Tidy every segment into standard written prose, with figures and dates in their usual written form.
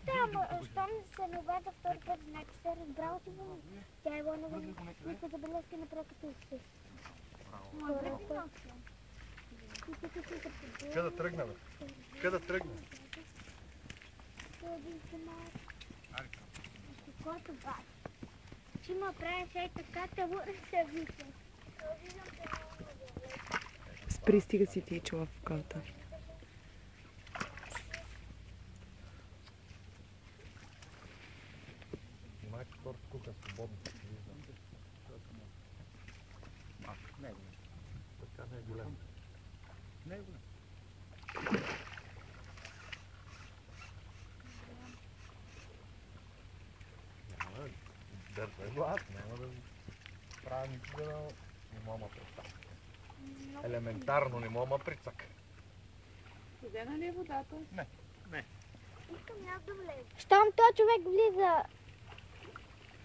те, ама щом се не обада втори път, значи се разбрал, че тя е вълна никаква забележка направи като се. Къде да тръгна, бе? Къде да тръгна? Който баш. Че ма правиш ей така, те се вика. Спри, стига си ти чула в кълта. Майка хората куха свободно. Не е голям. Така не е голям. Не е голям. Дърпай го аз, няма да правя никога, не мога ма представя. Елементарно не мога ма прицъка. Студена ли е водата? Искам аз да влезе. Щом този човек влиза,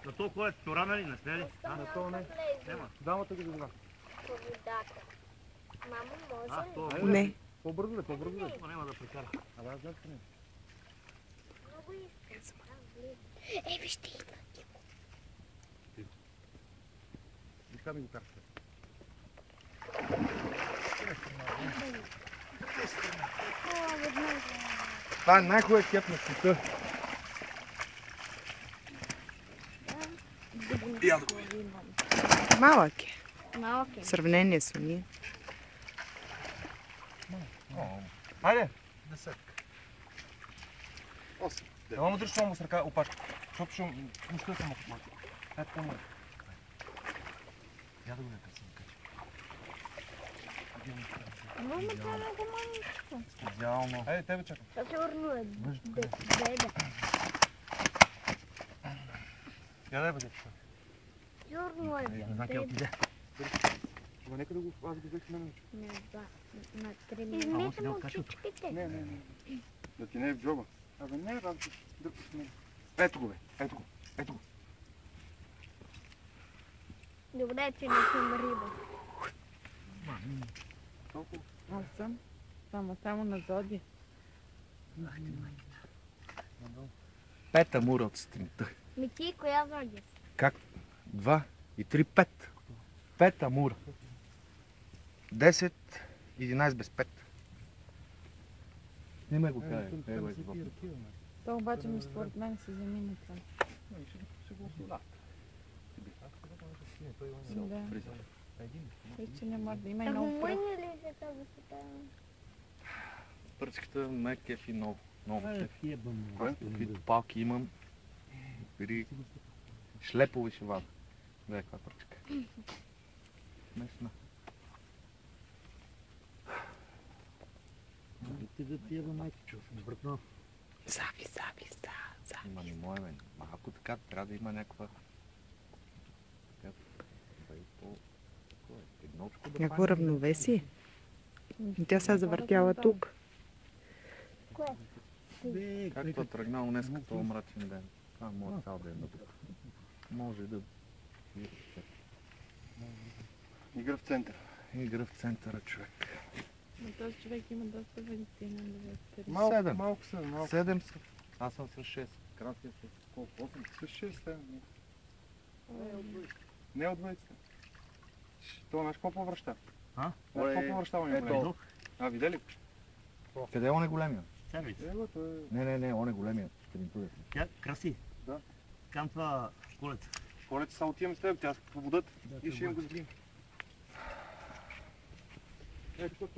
На толкова е втора, ли? Не сме ли? на то не. Нема. Дамата ги добра. по водата. Мамо, А, може ли? то Не. По-бързо ли, по-бързо ли? То няма да прекара. Абе, аз знам, че не. Много искам. Ей, вижте, идва. Вика ми го карате. Това е най-хубавият кеп на света. Малък е. Малък В сравнение с уния. Хайде! Десетка. 8. Ела му дръж му с ръка опашка. Защото ще муща съм ако плача. Ето по-мър. Я да го нека съм кача. Много това много маничко. Идеално. Айде, тебе чакам. Това сигурно е бебе. Я дай бъде. Сигурно е Не знам къде бебе. отиде. Ама нека да го... Аз го взех с мен. Не, два. На 3 минути. Измите му очичките. Не. Да ти не е в джоба. Абе не, аз го дърпа с мен. Ето го, бе. Ето го. Ето го. Добре, че не съм риба. Толкова. Аз съм. Само на зоди. Пета мура от сутринта. Ми ти коя водя? Как? 2 и 3, 5. Пета мура. 10, 11 без 5. Снимай го къде. Его е това. То обаче ми според мен се замина това. Да. Вече не може да има и много пръх. Мъни ли се това поставя? Пръчката ме кефи много. Много ме кефи. Е бъмно. Каквито палки имам. Бери шлепови ще вада. Гледай каква пръчка. Смешна. Ти да пия за майка, чув. Братно. Зави. Има не мое, бе. Малко така трябва да има някаква... Едночко да Някакво пане. равновесие. Тя се завъртяла тук. Бе, Както е тръгнал днес като мрачен ден. Това е моят цял ден. Може да... Игра в центъра. Игра в центъра, човек. Но този човек има доста валентина. Малко са. 7 са. Аз съм с 6. Красия с колко? 8? С 6, не от двойцата. Това знаеш какво повръща? А? Знаеш какво повръща, он е големия? А, видя ли? Къде е он е големия? Севица. Не, он е големия. Тя краси. Да. Кам това колец. Колете са отивам с теб, тя по водата и ще им го сбием. Ето,